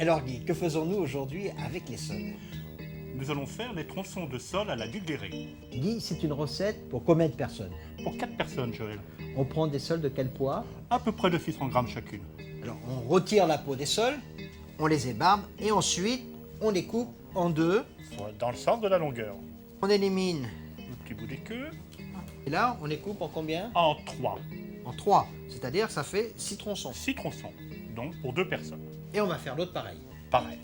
Alors Guy, que faisons-nous aujourd'hui avec les sols? Nous allons faire les tronçons de sol à la Dugléré. Guy, c'est une recette pour combien de personnes? Pour 4 personnes, Joël. On prend des sols de quel poids? À peu près de 600 grammes chacune. Alors on retire la peau des sols, on les ébarbe et ensuite on les coupe en deux. Dans le sens de la longueur. On élimine. Le petit bout des queues. Et là, on les coupe en combien? En 3. En 3. C'est-à-dire que ça fait 6 tronçons. 6 tronçons. Donc pour 2 personnes. Et on va faire l'autre pareil. Pareil.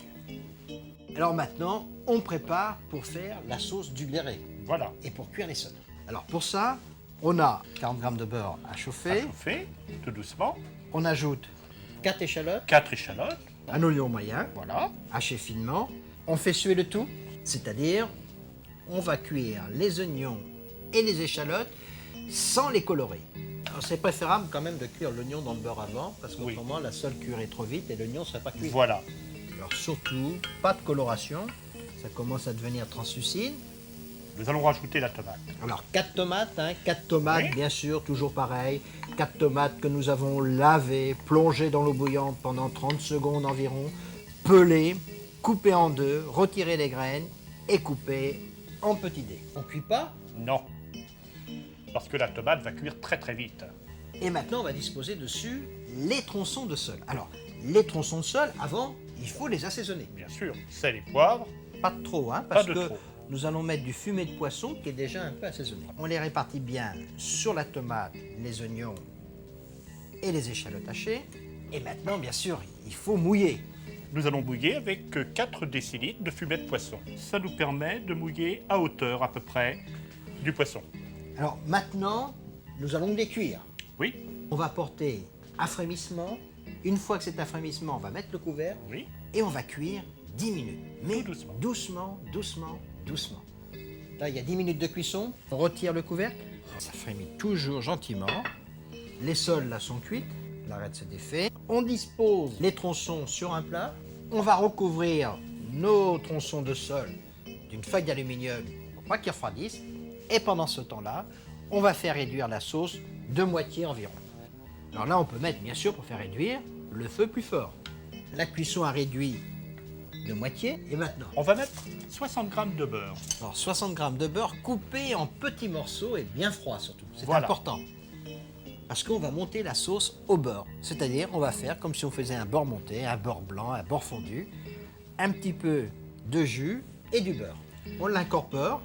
Alors maintenant, on prépare pour faire la sauce Dugléré Voilà. et pour cuire les sols. Alors pour ça, on a 40 g de beurre à À chauffer. chauffer, tout doucement. On ajoute 4 échalotes, 4 échalotes. un oignon moyen, Voilà. haché finement. On fait suer le tout, c'est-à-dire on va cuire les oignons et les échalotes sans les colorer. Alors c'est préférable quand même de cuire l'oignon dans le beurre avant parce qu'autrement la sole cuirait trop vite et l'oignon ne serait pas cuit. Voilà. Alors surtout, pas de coloration, ça commence à devenir translucide. Nous allons rajouter la tomate. Alors 4 tomates, 4 tomates Oui. bien sûr, toujours pareil. 4 tomates que nous avons lavées, plongées dans l'eau bouillante pendant 30 secondes environ, pelées, coupées en deux, retirées les graines et coupées en petits dés. On cuit pas. Non. Parce que la tomate va cuire très très vite. Et maintenant on va disposer dessus les tronçons de sol. Alors les tronçons de sol, avant, il faut les assaisonner. Bien sûr, sel et poivre. Pas de trop, parce de que trop. nous allons mettre du fumet de poisson qui est déjà un peu assaisonné. On les répartit bien sur la tomate, les oignons et les échalotes hachées. Et maintenant, bien sûr, il faut mouiller. Nous allons mouiller avec 4 décilitres de fumet de poisson. Ça nous permet de mouiller à hauteur à peu près du poisson. Alors maintenant, nous allons les cuire. Oui, On va porter à frémissement. Une fois que c'est à frémissement, on va mettre le couvert oui. et on va cuire 10 minutes. Mais Tout doucement. doucement, doucement, doucement. Là, il y a 10 minutes de cuisson. On retire le couvercle. Ça frémit toujours gentiment. Les sols, là, sont cuites. L'arête se défait. On dispose les tronçons sur un plat. On va recouvrir nos tronçons de sol d'une feuille d'aluminium pour pas qu'ils refroidissent. Et pendant ce temps-là, on va faire réduire la sauce de moitié environ. Alors là, on peut mettre, bien sûr, pour faire réduire, le feu plus fort. La cuisson a réduit de moitié. Et maintenant, On va mettre 60 grammes de beurre. alors 60 g de beurre coupé en petits morceaux et bien froid surtout. C'est Voilà. important. Parce qu'on va monter la sauce au beurre. C'est-à-dire, on va faire comme si on faisait un beurre monté, un beurre blanc, un beurre fondu, un petit peu de jus et du beurre. On l'incorpore,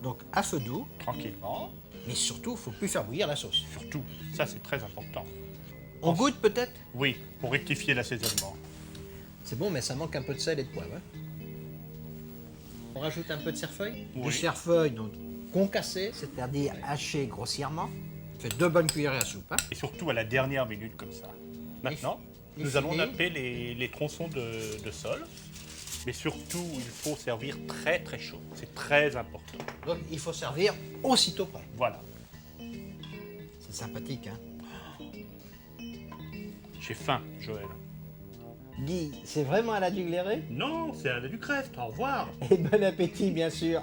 donc à feu doux, Tranquillement. mais surtout, il ne faut plus faire bouillir la sauce. Surtout, ça c'est très important. On goûte peut-être? Oui, pour rectifier l'assaisonnement. C'est bon, mais ça manque un peu de sel et de poivre. On rajoute un peu de cerfeuil. Oui. Du cerfeuil, donc concassé, c'est-à-dire haché grossièrement. On fait 2 bonnes cuillerées à soupe. Et surtout à la dernière minute comme ça. Maintenant, les nous allons filets. napper les tronçons de sol. Mais surtout, il faut servir très très chaud. C'est très important. Donc il faut servir aussitôt prêt. Voilà. C'est sympathique, J'ai faim, Joël. Guy, c'est vraiment à la Dugléré? Non, c'est à la Ducrest. Au revoir. Et bon appétit, bien sûr.